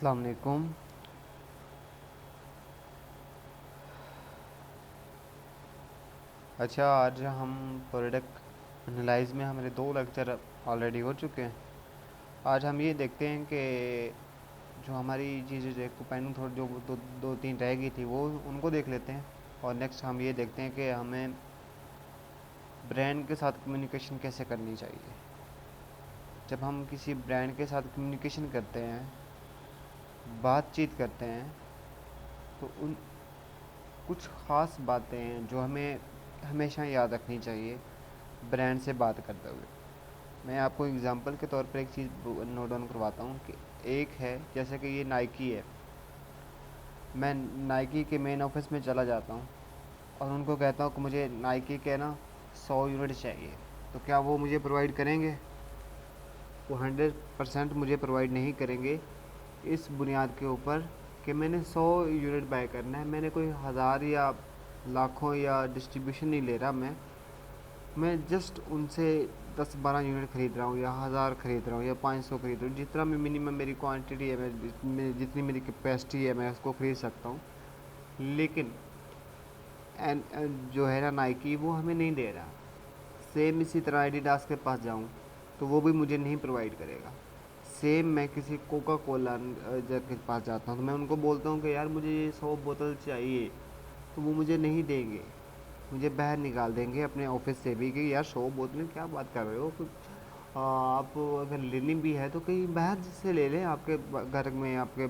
अस्सलाम वालेकुम। अच्छा, आज हम प्रोडक्ट एनालाइज में हमारे 2 लेक्चर ऑलरेडी हो चुके हैं। आज हम ये देखते हैं कि जो हमारी चीज़ें जो को पेंडिंग थोड़ी जो दो तीन रह गई थी वो उनको देख लेते हैं। और नेक्स्ट हम ये देखते हैं कि हमें ब्रांड के साथ कम्युनिकेशन कैसे करनी चाहिए। जब हम किसी ब्रांड के साथ कम्युनिकेशन करते हैं, बातचीत करते हैं, तो उन कुछ ख़ास बातें हैं जो हमें हमेशा याद रखनी चाहिए ब्रांड से बात करते हुए। मैं आपको एग्ज़ाम्पल के तौर पर एक चीज़ नोट डाउन करवाता हूँ कि एक है, जैसे कि ये नाइकी है। मैं नाइकी के मेन ऑफिस में चला जाता हूँ और उनको कहता हूँ कि मुझे नाइकी के ना 100 यूनिट चाहिए। तो क्या वो मुझे प्रोवाइड करेंगे? वो 100% मुझे प्रोवाइड नहीं करेंगे, इस बुनियाद के ऊपर कि मैंने 100 यूनिट बाय करना है। मैंने कोई हज़ार या लाखों या डिस्ट्रीब्यूशन नहीं ले रहा। मैं जस्ट उनसे 10-12 यूनिट ख़रीद रहा हूँ या हज़ार ख़रीद रहा हूँ या 500 ख़रीद रहा हूँ। जितना मैं मिनिमम मेरी क्वांटिटी है, मैं जितनी मेरी कैपेसिटी है मैं उसको ख़रीद सकता हूँ। लेकिन जो है ना नाइकी, वो हमें नहीं दे रहा। सेम इसी तरह एडिडास के पास जाऊँ तो वो भी मुझे नहीं प्रोवाइड करेगा। सेम मैं किसी कोका कोला के पास जाता हूँ तो मैं उनको बोलता हूँ कि यार मुझे ये 100 बोतल चाहिए, तो वो मुझे नहीं देंगे। मुझे बाहर निकाल देंगे अपने ऑफिस से भी कि यार 100 बोतलें क्या बात कर रहे हो कुछ। आप अगर लेनी भी है तो कहीं बाहर से ले लें, आपके घर में, आपके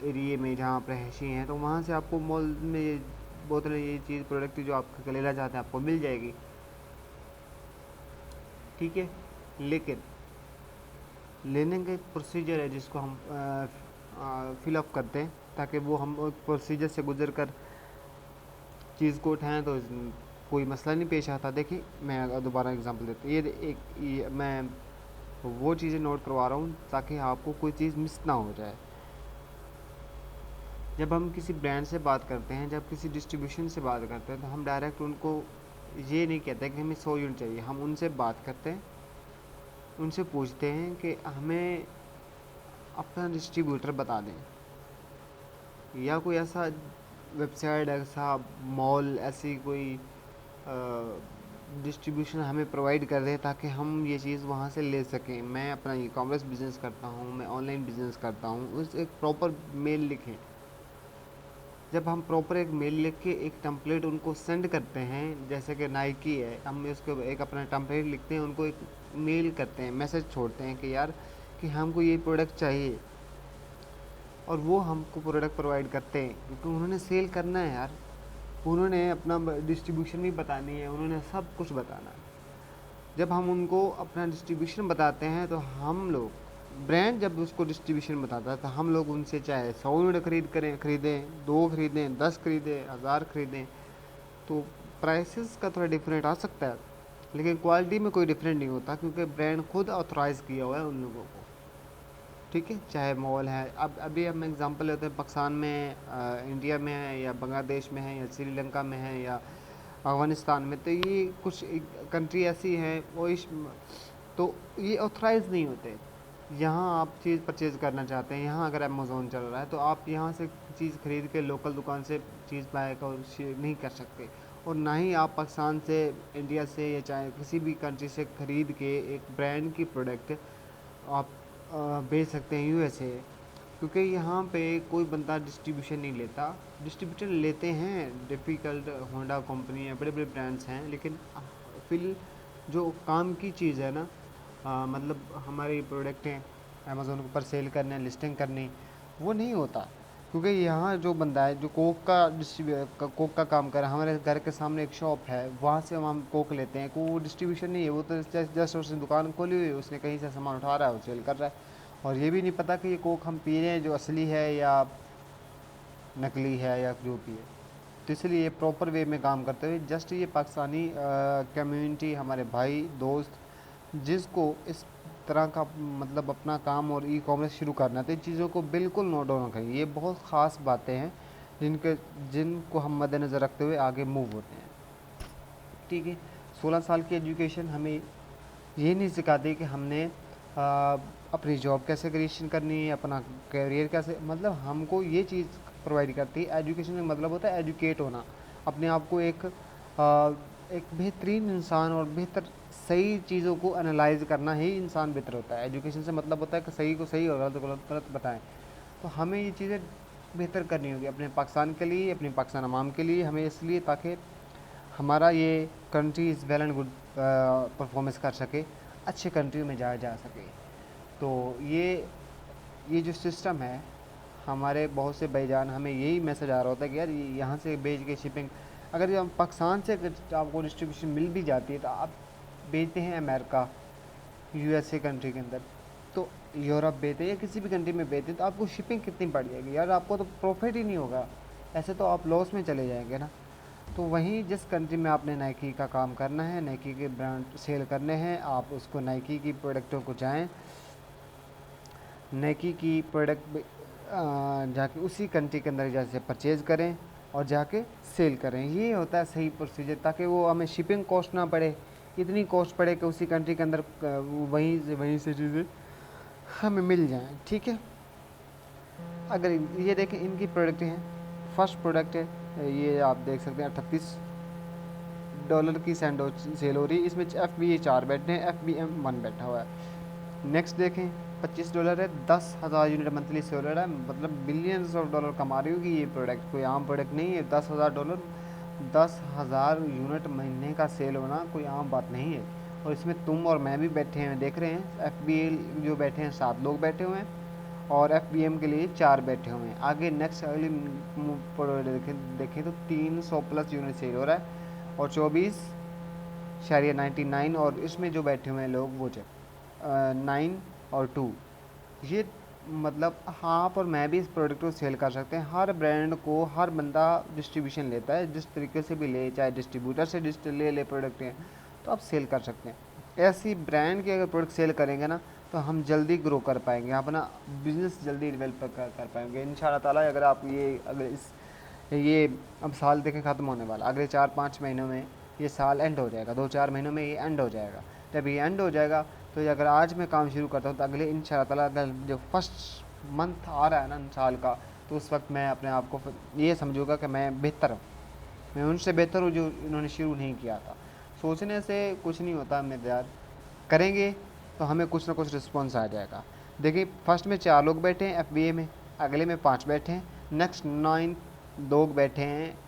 एरिए में जहाँ आप रहायशी हैं, तो वहाँ से आपको मॉल में ये बोतलें, ये चीज़ प्रोडक्ट जो आप लेना चाहते हैं आपको मिल जाएगी। ठीक है, लेकिन लेने का एक प्रोसीजर है जिसको हम फिलअप करते हैं ताकि वो हम प्रोसीजर से गुजर कर चीज़ को उठाएं तो कोई मसला नहीं पेश आता। देखिए, मैं दोबारा एग्जांपल देता हूँ। मैं वो चीज़ें नोट करवा रहा हूँ ताकि आपको कोई चीज़ मिस ना हो जाए। जब हम किसी ब्रांड से बात करते हैं, जब किसी डिस्ट्रीब्यूशन से बात करते हैं, तो हम डायरेक्ट उनको ये नहीं कहते कि हमें 100 यूनिट चाहिए। हम उनसे बात करते हैं, उनसे पूछते हैं कि हमें अपना डिस्ट्रीब्यूटर बता दें, या कोई ऐसा वेबसाइट, ऐसा मॉल, ऐसी कोई डिस्ट्रीब्यूशन हमें प्रोवाइड कर दे ताकि हम ये चीज़ वहाँ से ले सकें। मैं अपना ई कॉमर्स बिज़नेस करता हूँ, मैं ऑनलाइन बिज़नेस करता हूँ, उस एक प्रॉपर मेल लिखें। जब हम प्रॉपर एक मेल लिख के एक टेम्पलेट उनको सेंड करते हैं, जैसे कि नाइकी है, हम उसको एक अपना टेम्पलेट लिखते हैं, उनको एक मेल करते हैं, मैसेज छोड़ते हैं कि यार कि हमको ये प्रोडक्ट चाहिए, और वो हमको प्रोडक्ट प्रोवाइड करते हैं क्योंकि उन्होंने सेल करना है यार। उन्होंने अपना डिस्ट्रीब्यूशन भी बतानी है, उन्होंने सब कुछ बताना है। जब हम उनको अपना डिस्ट्रीब्यूशन बताते हैं तो हम लोग, ब्रांड जब उसको डिस्ट्रीब्यूशन बताता है तो हम लोग उनसे चाहे 100 यूनिट खरीदें, 2 खरीदें, 10 खरीदें, 1000 खरीदें, तो प्राइसेस का थोड़ा डिफरेंट आ सकता है, लेकिन क्वालिटी में कोई डिफरेंट नहीं होता क्योंकि ब्रांड खुद ऑथराइज़ किया हुआ है उन लोगों को। ठीक है, चाहे मॉल है। अब अभी हम एग्जांपल लेते हैं, पाकिस्तान में, इंडिया में है या बांग्लादेश में है या श्रीलंका में है या अफ़गानिस्तान में, तो ये कुछ कंट्री ऐसी हैं वो इस, तो ये ऑथराइज़ नहीं होते। यहाँ आप चीज़ परचेज़ करना चाहते हैं, यहाँ अगर अमेज़ोन चल रहा है तो आप यहाँ से चीज़ खरीद के लोकल दुकान से चीज़ बाय कर नहीं कर सकते। और ना ही आप पाकिस्तान से, इंडिया से या चाहे किसी भी कंट्री से ख़रीद के एक ब्रांड की प्रोडक्ट आप भेज सकते हैं यूएसए, क्योंकि यहाँ पे कोई बंदा डिस्ट्रीब्यूशन नहीं लेता। डिस्ट्रीब्यूटर लेते हैं डिफ़िकल्ट, होंडा कंपनी है, बड़े बड़े ब्रांड्स हैं, लेकिन फिर जो काम की चीज़ है ना, मतलब हमारी प्रोडक्ट हैं अमेज़ोन पर सेल करने, लिस्टिंग करनी, वो नहीं होता। क्योंकि यहाँ जो बंदा है जो कोक का काम कर रहा है, हमारे घर के सामने एक शॉप है, वहाँ से हम कोक लेते हैं। को डिस्ट्रीब्यूशन नहीं है, वो तो जस्ट उसने दुकान खोली हुई है, उसने कहीं से सामान उठा रहा है और सेल कर रहा है, और ये भी नहीं पता कि ये कोक हम पी रहे हैं जो असली है या नकली है या जो भी है। तो इसलिए ये प्रॉपर वे में काम करते हुए जस्ट ये पाकिस्तानी कम्युनिटी, हमारे भाई दोस्त जिसको इस तरह का मतलब अपना काम और ई कॉमर्स शुरू करना है, तो इन चीज़ों को बिल्कुल नोट डाउन करें। ये बहुत ख़ास बातें हैं जिनको हम मद्देनज़र रखते हुए आगे मूव होते हैं। ठीक है, 16 साल की एजुकेशन हमें ये नहीं सिखाती कि हमने अपनी जॉब कैसे क्रिएशन करनी है, अपना करियर कैसे, मतलब हमको ये चीज़ प्रोवाइड करती है। एजुकेशन का मतलब होता है एजुकेट होना, अपने आप को एक बेहतरीन इंसान और बेहतर सही चीज़ों को एनालाइज करना ही इंसान बेहतर होता है। एजुकेशन से मतलब होता है कि सही को सही और गलत को गलत बताएं। तो हमें ये चीज़ें बेहतर करनी होगी अपने पाकिस्तान के लिए, अपने पाकिस्तान अवाम के लिए, हमें इसलिए ताकि हमारा ये country is well and good performance कर सके, अच्छे कंट्री में जाया जा सके। तो ये जो सिस्टम है, हमारे बहुत से भाईजान हमें यही मैसेज आ रहा होता है कि यार यहाँ से भेज के शिपिंग, अगर हम पाकिस्तान से अगर आपको डिस्ट्रीब्यूशन मिल भी जाती है तो आप भेजते हैं अमेरिका, यूएसए कंट्री के अंदर, तो यूरोप भेजते हैं या किसी भी कंट्री में भेजते हैं, तो आपको शिपिंग कितनी पड़ जाएगी यार, आपको तो प्रॉफिट ही नहीं होगा, ऐसे तो आप लॉस में चले जाएंगे ना। तो वहीं जिस कंट्री में आपने नाइकी का काम करना है, नाइकी के ब्रांड सेल करने हैं, आप उसको नाइकी की प्रोडक्टों को जाएं, नाइकी की प्रोडक्ट जाके उसी कंट्री के अंदर जैसे परचेज़ करें और जाके सेल करें। ये होता है सही प्रोसीजर, ताकि वो हमें शिपिंग कॉस्ट ना पड़े, इतनी कॉस्ट पड़े कि उसी कंट्री के अंदर वहीं से चीज़ें हमें मिल जाएं। ठीक है, अगर ये देखें इनकी प्रोडक्ट हैं, फर्स्ट प्रोडक्ट है ये आप देख सकते हैं $38 की सैंडविच सेल हो रही है, इसमें FBA 4 बैठे हैं, FBM 1 बैठा हुआ है। नेक्स्ट देखें $25 है, 10,000 यूनिट मंथली सेल हो रहा है, मतलब बिलियंस ऑफ डॉलर कमा रही होगी ये प्रोडक्ट, कोई आम प्रोडक्ट नहीं है। $10,000, 10,000 यूनिट महीने का सेल होना कोई आम बात नहीं है। और इसमें तुम और मैं भी बैठे हैं, देख रहे हैं। FBA जो बैठे हैं 7 लोग बैठे हुए हैं और FBM के लिए 4 बैठे हुए हैं। आगे नेक्स्ट अगली देखें तो 300 प्लस यूनिट सेल हो रहा है और 24.99, और इसमें जो बैठे हुए हैं लोग वो 9 और 2, ये मतलब आप और मैं भी इस प्रोडक्ट को सेल कर सकते हैं। हर ब्रांड को हर बंदा डिस्ट्रीब्यूशन लेता है, जिस तरीके से भी ले, चाहे डिस्ट्रीब्यूटर से ले प्रोडक्ट हैं, तो आप सेल कर सकते हैं। ऐसी ब्रांड के अगर प्रोडक्ट सेल करेंगे ना, तो हम जल्दी ग्रो कर पाएंगे, अपना बिजनेस जल्दी डेवलप कर पाएंगे इंशाल्लाह ताला। अगर आप ये अब साल देखें ख़त्म होने वाला, अगले 4-5 महीनों में ये साल एंड हो जाएगा, 2-4 महीनों में ये एंड हो जाएगा। जब ये एंड हो जाएगा तो अगर आज मैं काम शुरू करता हूँ तो अगले इंशाल्लाह ताला अगर जो फर्स्ट मंथ आ रहा है ना साल का, तो उस वक्त मैं अपने आप को ये समझूंगा कि मैं बेहतर हूँ, मैं उनसे बेहतर हूँ जो इन्होंने शुरू नहीं किया था। सोचने से कुछ नहीं होता मेरे यार, करेंगे तो हमें कुछ ना कुछ रिस्पॉन्स आ जाएगा। देखिए फर्स्ट में 4 लोग बैठे हैं FBA में, अगले में 5 बैठे हैं, नेक्स्ट 9 लोग बैठे हैं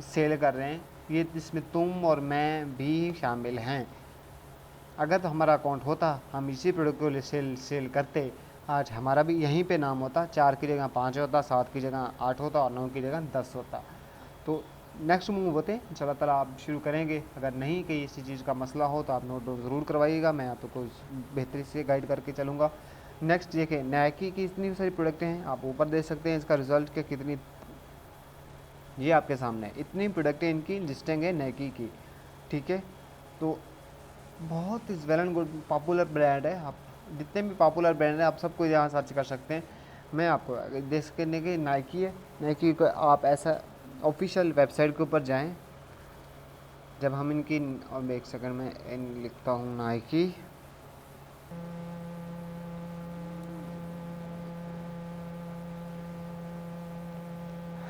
सेल कर रहे हैं, ये इसमें तुम और मैं भी शामिल हैं। अगर तो हमारा अकाउंट होता, हम इसी प्रोडक्ट को सेल करते, आज हमारा भी यहीं पे नाम होता, 4 की जगह 5 होता, 7 की जगह 8 होता और 9 की जगह 10 होता। तो नेक्स्ट मूव होते इंशाल्लाह ताला आप शुरू करेंगे। अगर नहीं कि इसी चीज़ का मसला हो तो आप नोट ज़रूर करवाइएगा, मैं आपको बेहतरी से गाइड करके चलूँगा। नेक्स्ट देखिए, नाइकी की इतनी सारी प्रोडक्टें हैं, आप ऊपर देख सकते हैं इसका रिज़ल्ट के कितनी, ये आपके सामने इतनी प्रोडक्टें इनकी लिस्टिंग है नाइकी की। ठीक है, तो बहुत is well and good popular brand है। आप जितने भी पॉपुलर ब्रांड हैं आप सबको यहाँ सर्च कर सकते हैं। मैं आपको देखने के नाइकी है, नाइकी को आप ऐसा ऑफिशियल वेबसाइट के ऊपर जाएं, जब हम इनकी, और एक सेकंड में इन लिखता हूँ नाइकी,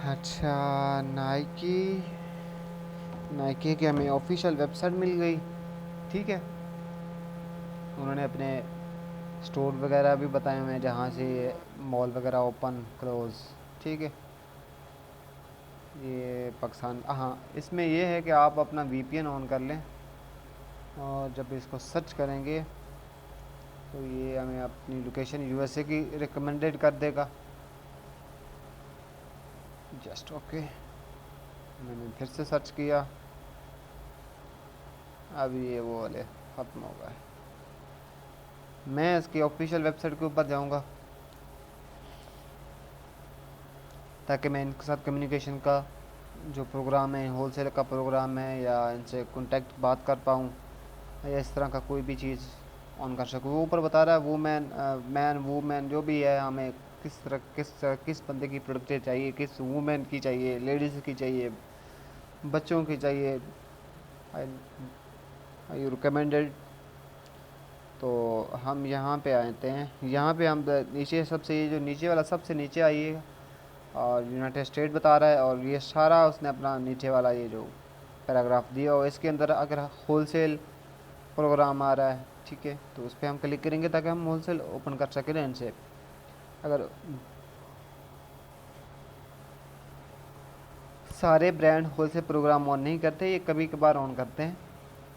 अच्छा नाइकी, नाइकी की हमें ऑफिशियल वेबसाइट मिल गई। ठीक है, उन्होंने अपने स्टोर वगैरह भी बताए हुए हैं जहाँ से मॉल वगैरह ओपन क्लोज। ठीक है, ये पाकिस्तान, हाँ इसमें ये है कि आप अपना VPN ऑन कर लें और जब इसको सर्च करेंगे तो ये हमें अपनी लोकेशन USA की रिकमेंडेड कर देगा। जस्ट ओके, मैंने फिर से सर्च किया, अभी ये वो वाले ख़त्म हो गए। मैं इसकी ऑफिशियल वेबसाइट के ऊपर जाऊंगा ताकि मैं इनके साथ कम्युनिकेशन का जो प्रोग्राम है, होलसेल का प्रोग्राम है, या इनसे कांटेक्ट बात कर पाऊँ, या इस तरह का कोई भी चीज़ ऑन कर सकूँ। वो ऊपर बता रहा है मैन वूमेन जो भी है, हमें किस बंदे की प्रोडक्टें चाहिए, किस वूमेन की चाहिए, लेडीज़ की चाहिए, बच्चों की चाहिए, आई यू रिकमेंडेड तो हम यहाँ पे आते हैं, यहाँ पे हम नीचे सबसे, ये जो नीचे वाला सबसे नीचे आइए, और यूनाइटेड स्टेट बता रहा है, और ये सारा उसने अपना नीचे वाला ये जो पैराग्राफ दिया और इसके अंदर अगर होलसेल प्रोग्राम आ रहा है, ठीक है, तो उस पर हम क्लिक करेंगे ताकि हम होलसेल ओपन कर सकें इनसे। अगर सारे ब्रांड होलसेल प्रोग्राम ऑन नहीं करते, ये कभी कभार ऑन करते हैं।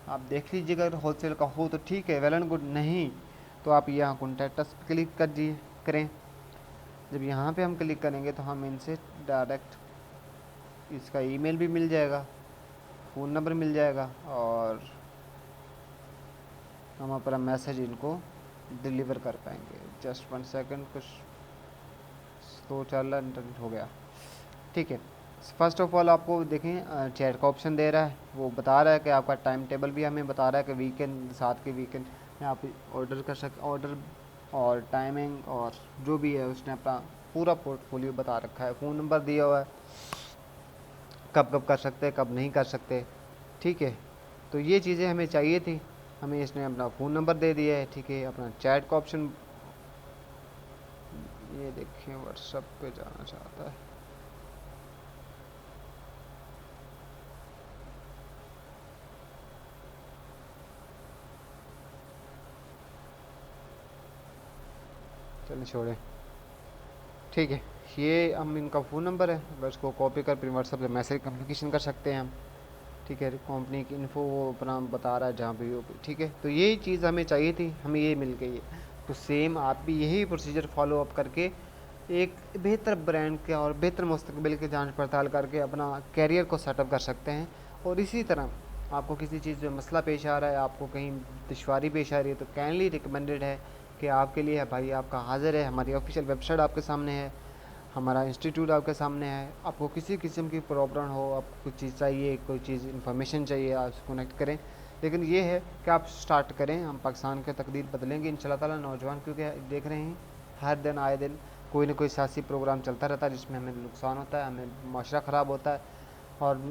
आप देख लीजिएगा, अगर होलसेल का हो तो ठीक है, वेल एंड गुड, नहीं तो आप यहाँ कॉन्टैक्ट अस पे क्लिक कर दिए करें। जब यहाँ पे हम क्लिक करेंगे तो हम इनसे डायरेक्ट इसका ईमेल भी मिल जाएगा, फ़ोन नंबर मिल जाएगा, और हम अपना मैसेज इनको डिलीवर कर पाएंगे। जस्ट 1 सेकंड, कुछ स्लो चल रहा है, इंटरनेट हो गया, ठीक है। फर्स्ट ऑफ ऑल आपको देखें चैट का ऑप्शन दे रहा है, वो बता रहा है कि आपका टाइम टेबल भी हमें बता रहा है कि वीकेंड, साथ के वीकेंड में आप ऑर्डर कर सक ऑर्डर और टाइमिंग और जो भी है उसने अपना पूरा पोर्टफोलियो बता रखा है। फ़ोन नंबर दिया हुआ है, कब कब कर सकते हैं, कब नहीं कर सकते, ठीक है। तो ये चीज़ें हमें चाहिए थी, हमें इसने अपना फ़ोन नंबर दे दिया है, ठीक है। अपना चैट का ऑप्शन, ये देखिए व्हाट्सएप पे जाना चाहता है, चलिए छोड़े, ठीक है। ये हम इनका फ़ोन नंबर है, बस को कॉपी कर फिर व्हाट्सएप पे मैसेज कम्युनिकेशन कर सकते हैं हम, ठीक है। कंपनी की इन्फो वो अपना बता रहा है जहाँ पे हो, ठीक है। तो यही चीज़ हमें चाहिए थी, हमें ये मिल गई है। तो सेम आप भी यही प्रोसीजर फॉलो अप करके एक बेहतर ब्रांड के और बेहतर मुस्तकबिल की जांच पड़ताल करके अपना कैरियर को सेटअप कर सकते हैं। और इसी तरह आपको किसी चीज़ में मसला पेश आ रहा है, आपको कहीं दुश्वारी पेश आ रही है, तो काइंडली रिकमेंडेड है कि आपके लिए है भाई, आपका हाजिर है, हमारी ऑफिशियल वेबसाइट आपके सामने है, हमारा इंस्टीट्यूट आपके सामने है। आपको किसी किस्म की प्रॉब्लम हो, आपको कुछ चीज़ चाहिए, कोई चीज़ इन्फॉर्मेशन चाहिए, आप उसको कनेक्ट करें। लेकिन ये है कि आप स्टार्ट करें, हम पाकिस्तान की तकदीर बदलेंगे इंशाल्लाह ताला। नौजवान क्योंकि देख रहे हैं हर दिन आए दिन कोई ना कोई सियासी प्रोग्राम चलता रहता है जिसमें हमें नुकसान होता है, हमें माशरा ख़राब होता है, और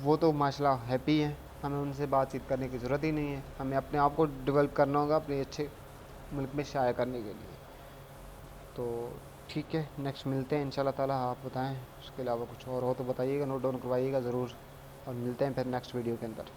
वो तो माशाल्लाह हैप्पी हैं, हमें उनसे बातचीत करने की ज़रूरत ही नहीं है। हमें अपने आप को डेवलप करना होगा अपने अच्छे मुल्क में शाया करने के लिए। तो ठीक है, नेक्स्ट मिलते हैं इंशाल्लाह ताला। आप बताएं उसके अलावा कुछ और हो तो बताइएगा, नोट डाउन करवाइएगा ज़रूर, और मिलते हैं फिर नेक्स्ट वीडियो के अंदर।